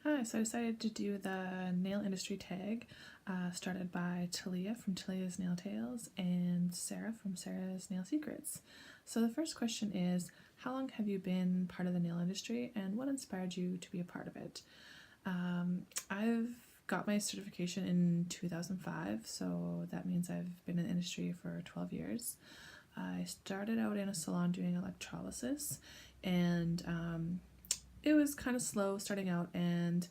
Hi, so I decided to do the nail industry tag, started by Talia from Talia's Nail Tales and Sarah from Sarah's Nail Secrets. So the first question is, how long have you been part of the nail industry and what inspired you to be a part of it? I've got my certification in 2005, so that means I've been in the industry for 12 years. I started out in a salon doing electrolysis, and it was kind of slow starting out, and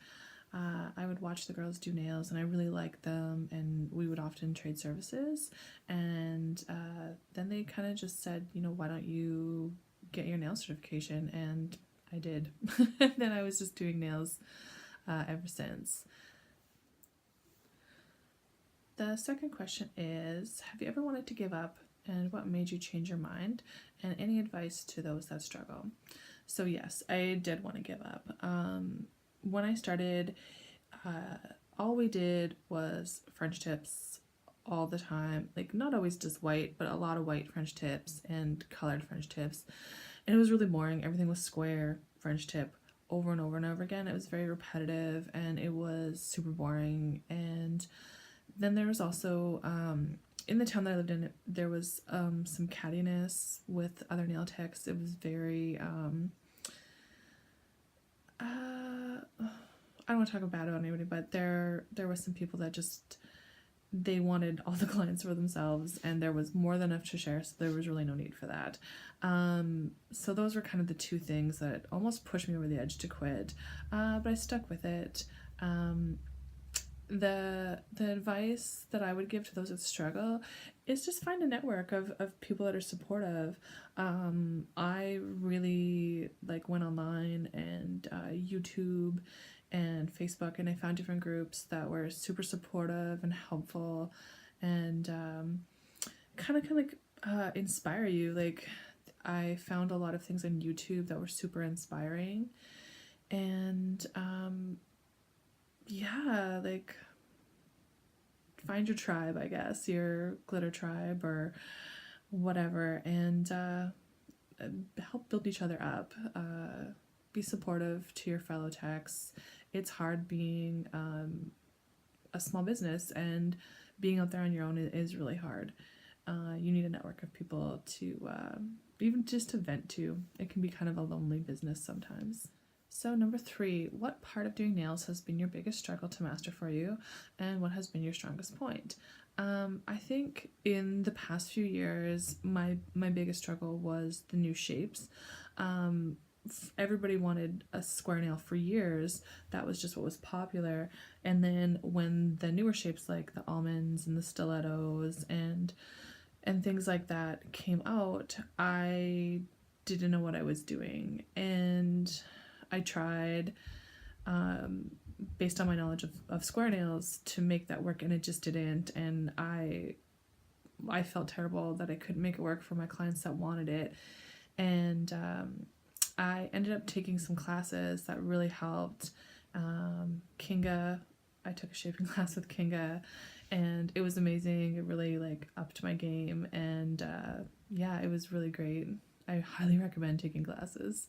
I would watch the girls do nails and I really liked them, and we would often trade services. And then they kind of just said, why don't you get your nail certification? And I did. And then I was just doing nails ever since. The second question is, have you ever wanted to give up, and what made you change your mind? And any advice to those that struggle? So yes, I did want to give up. When I started, all we did was French tips all the time. Like, not always just white, but a lot of white French tips and colored French tips. And it was really boring. Everything was square French tip over and over and over again. It was very repetitive and it was super boring. And then there was also, in the town that I lived in, there was some cattiness with other nail techs. It was very, I don't want to talk bad about anybody, but there were some people that just, they wanted all the clients for themselves, and there was more than enough to share, so there was really no need for that. So those were kind of the two things that almost pushed me over the edge to quit, but I stuck with it. The advice that I would give to those that struggle is just find a network of people that are supportive. I really went online and YouTube and Facebook, and I found different groups that were super supportive and helpful, and kind of inspire you. Like, I found a lot of things on YouTube that were super inspiring, and yeah, like, find your tribe, I guess, your glitter tribe or whatever, and help build each other up. Be supportive to your fellow techs. It's hard being a small business, and being out there on your own is really hard. You need a network of people to even just to vent to. It can be kind of a lonely business sometimes. So number 3, what part of doing nails has been your biggest struggle to master for you, and what has been your strongest point? I think in the past few years, my biggest struggle was the new shapes. Everybody wanted a square nail for years. That was just what was popular. And then when the newer shapes like the almonds and the stilettos and things like that came out, I didn't know what I was doing. And I tried, based on my knowledge of square nails, to make that work, and it just didn't. And I felt terrible that I couldn't make it work for my clients that wanted it. And I ended up taking some classes that really helped. Kinga, I took a shaping class with Kinga, and it was amazing. It really upped my game, and yeah, it was really great. I highly recommend taking classes.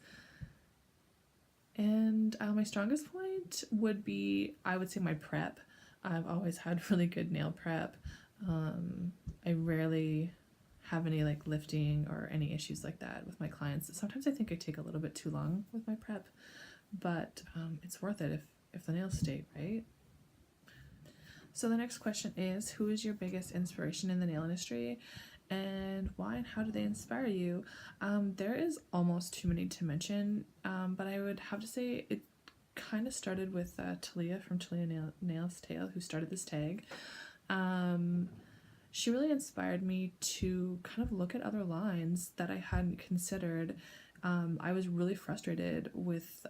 And my strongest point would be, I would say, my prep. I've always had really good nail prep. I rarely have any lifting or any issues like that with my clients. Sometimes I think I take a little bit too long with my prep, but it's worth it if the nails stay, right? So the next question is, who is your biggest inspiration in the nail industry, and why and how do they inspire you? There is almost too many to mention, but I would have to say it kind of started with Talia from Talia Nails Tale, who started this tag. She really inspired me to kind of look at other lines that I hadn't considered. I was really frustrated with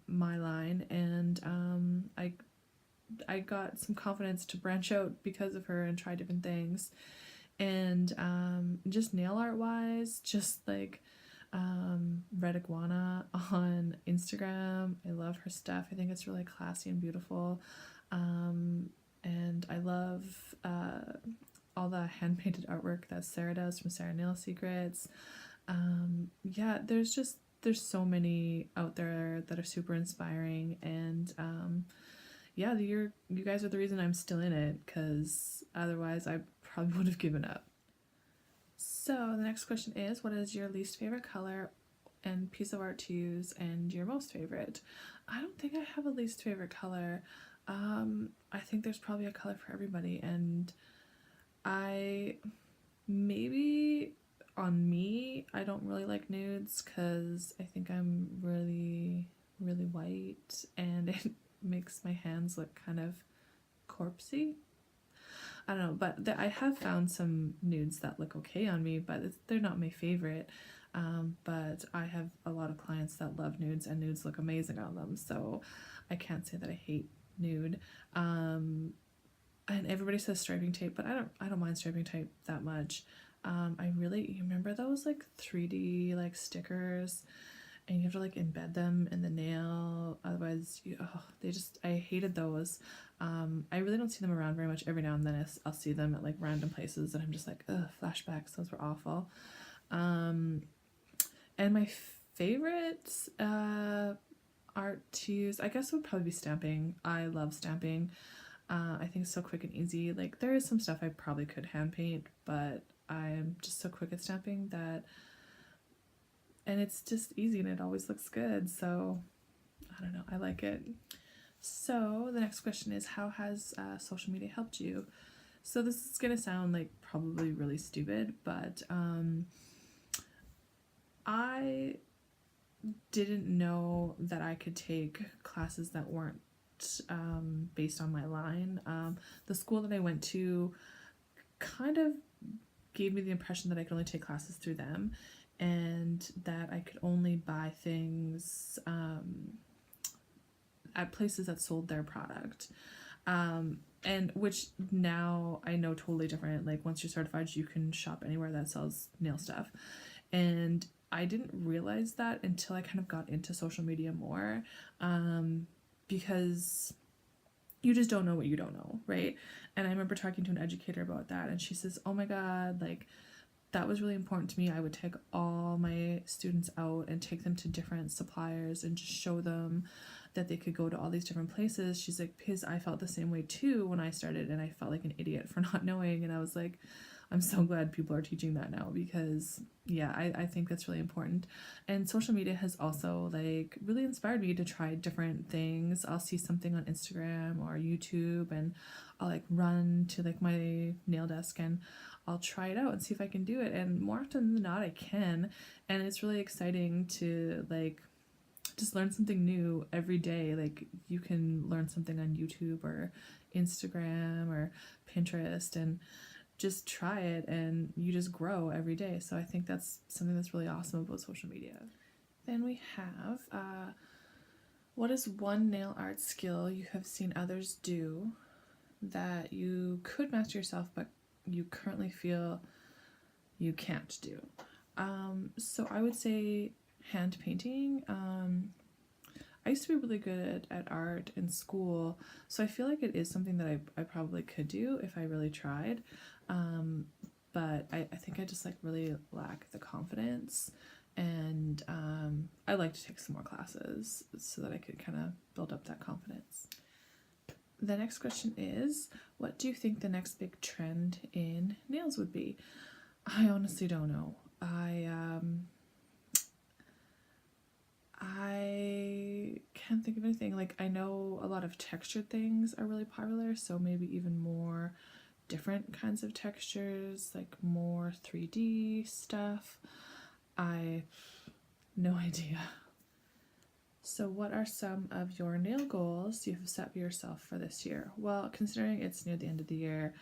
my line, and I got some confidence to branch out because of her and try different things. And just nail art wise, just Red Iguana on Instagram. I love her stuff. I think it's really classy and beautiful. And I love all the hand-painted artwork that Sarah does from Sarah Nail Secrets. Yeah, there's just there's so many out there that are super inspiring, and yeah, you guys are the reason I'm still in it, because otherwise I probably would have given up. So the next question is, what is your least favorite color and piece of art to use, and your most favorite? I don't think I have a least favorite color. I think there's probably a color for everybody, and I maybe on me, I don't really like nudes because I think I'm really, really white, and it makes my hands look kind of corpsey. I don't know, but I have found some nudes that look okay on me, but they're not my favorite. But I have a lot of clients that love nudes, and nudes look amazing on them, so I can't say that I hate nude. And everybody says striping tape, but I don't mind striping tape that much. You remember those like 3D like stickers, and you have to like embed them in the nail, otherwise I hated those. I really don't see them around very much. Every now and then I'll see them at like random places, and I'm just like, ugh, flashbacks, those were awful. And my favorite art to use, I guess, would probably be stamping. I love stamping. I think it's so quick and easy. Like, there is some stuff I probably could hand paint, but I'm just so quick at stamping and it's just easy, and it always looks good. So I don't know, I like it. So the next question is, how has social media helped you? So this is gonna sound like probably really stupid, but I didn't know that I could take classes that weren't based on my line. The school that I went to kind of gave me the impression that I could only take classes through them, and that I could only buy things at places that sold their product. And which now I know totally different. Like, once you're certified, you can shop anywhere that sells nail stuff. And I didn't realize that until I kind of got into social media more, because you just don't know what you don't know, right? And I remember talking to an educator about that, and she says, oh my god, like, that was really important to me. I would take all my students out and take them to different suppliers and just show them that they could go to all these different places. She's like, because I felt the same way too when I started, and I felt like an idiot for not knowing. And I was like, I'm so glad people are teaching that now, because yeah, I think that's really important. And social media has also like really inspired me to try different things. I'll see something on Instagram or YouTube, and I'll like run to like my nail desk and I'll try it out and see if I can do it. And more often than not, I can. And it's really exciting to like just learn something new every day. Like, you can learn something on YouTube or Instagram or Pinterest, and just try it, and you just grow every day. So I think that's something that's really awesome about social media. Then we have, what is one nail art skill you have seen others do that you could master yourself, but you currently feel you can't do? So I would say hand painting. I used to be really good at art in school, so I feel like it is something that I probably could do if I really tried. But I think I just like really lack the confidence, and I'd like to take some more classes so that I could kind of build up that confidence. The next question is, what do you think the next big trend in nails would be? I honestly don't know. I can't think of anything. Like, I know a lot of textured things are really popular, so maybe even more different kinds of textures, like more 3D stuff. I no idea. So what are some of your nail goals you have set for yourself for this year? Well, considering it's near the end of the year,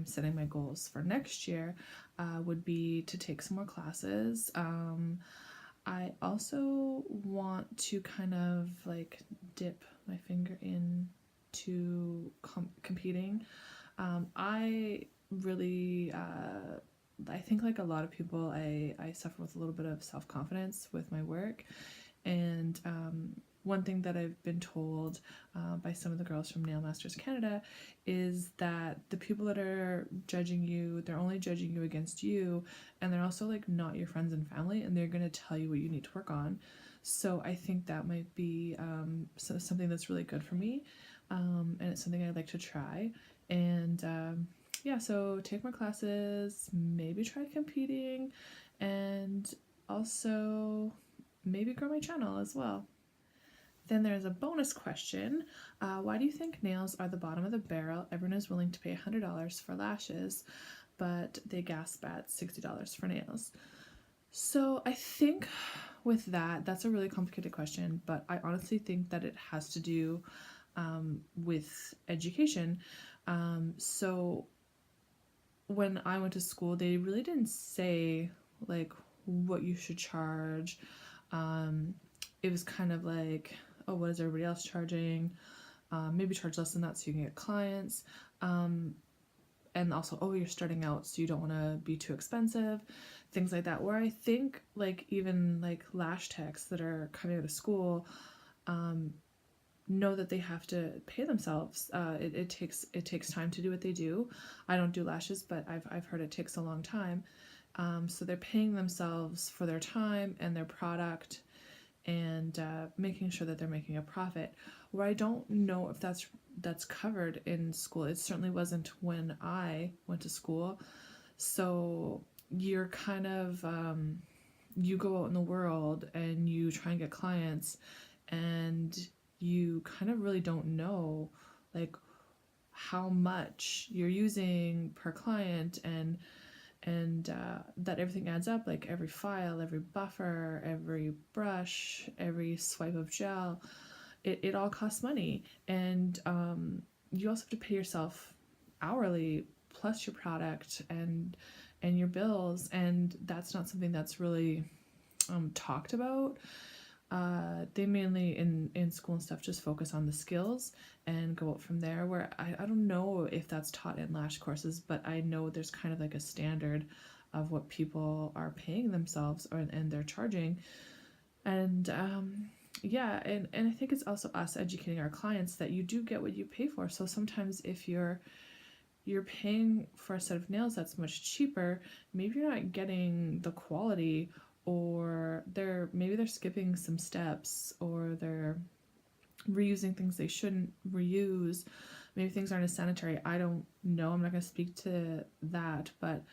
setting my goals for next year would be to take some more classes. I also want to kind of like dip my finger into competing. I really, I think like a lot of people, I suffer with a little bit of self-confidence with my work, and one thing that I've been told by some of the girls from Nail Masters Canada is that the people that are judging you, they're only judging you against you, and they're also like not your friends and family, and they're going to tell you what you need to work on. So I think that might be something that's really good for me, and it's something I'd like to try. And yeah, so take more classes, maybe try competing, and also maybe grow my channel as well. Then there's a bonus question. Why do you think nails are the bottom of the barrel? Everyone is willing to pay $100 for lashes, but they gasp at $60 for nails. So I think with that's a really complicated question, but I honestly think that it has to do with education. So when I went to school, they really didn't say like what you should charge. It was kind of like, oh, what is everybody else charging? Maybe charge less than that so you can get clients. And also, oh, you're starting out, so you don't want to be too expensive, things like that. Where I think like even like lash techs that are coming out of school know that they have to pay themselves. It takes time to do what they do. I don't do lashes, but I've heard it takes a long time. So they're paying themselves for their time and their product, and making sure that they're making a profit. Where I don't know if that's covered in school. It certainly wasn't when I went to school. So you're kind of you go out in the world and you try and get clients, and you kind of really don't know like how much you're using per client, and that everything adds up, like every file, every buffer, every brush, every swipe of gel, it all costs money. And you also have to pay yourself hourly plus your product and your bills, and that's not something that's really talked about. They mainly in school and stuff just focus on the skills and go out from there, where I don't know if that's taught in lash courses, but I know there's kind of like a standard of what people are paying themselves and they're charging. And yeah, and I think it's also us educating our clients that you do get what you pay for. So sometimes if you're paying for a set of nails that's much cheaper, maybe you're not getting the quality, or maybe they're skipping some steps, or they're reusing things they shouldn't reuse. Maybe things aren't as sanitary. I don't know. I'm not going to speak to that, but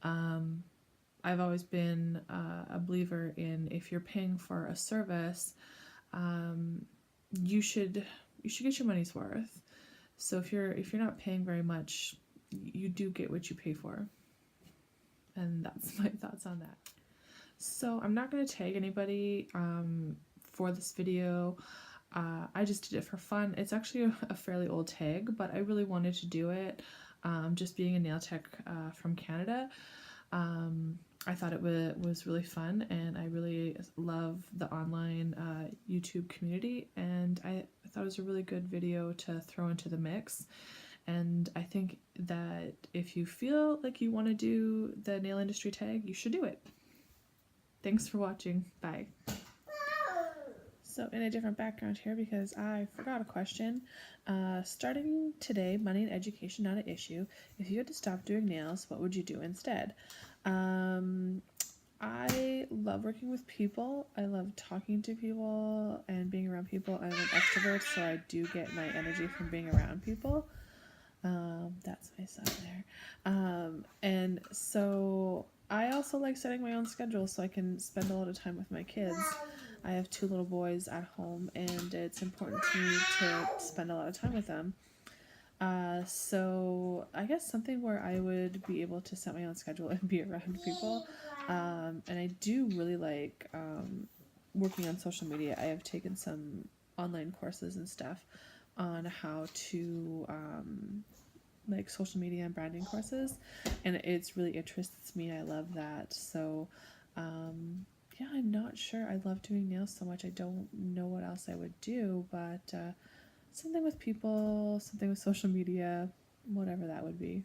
I've always been a believer in, if you're paying for a service, you should get your money's worth. So if you're not paying very much, you do get what you pay for. And that's my thoughts on that. So I'm not going to tag anybody for this video. I just did it for fun. It's actually a fairly old tag, but I really wanted to do it. Just being a nail tech from Canada, I thought it was really fun, and I really love the online YouTube community, and I thought it was a really good video to throw into the mix. And I think that if you feel like you want to do the nail industry tag, you should do it. Thanks for watching. Bye. So in a different background here, because I forgot a question. Starting today, money and education not an issue. If you had to stop doing nails, what would you do instead? I love working with people. I love talking to people and being around people. I'm an extrovert, so I do get my energy from being around people. That's my son there. And so I also like setting my own schedule so I can spend a lot of time with my kids. I have 2 little boys at home, and it's important to me to spend a lot of time with them. So I guess something where I would be able to set my own schedule and be around people. And I do really like working on social media. I have taken some online courses and stuff on how to like social media and branding courses, and it's really interests me. I love that. So yeah, I'm not sure. I love doing nails so much. I don't know what else I would do, but something with people, something with social media, whatever that would be.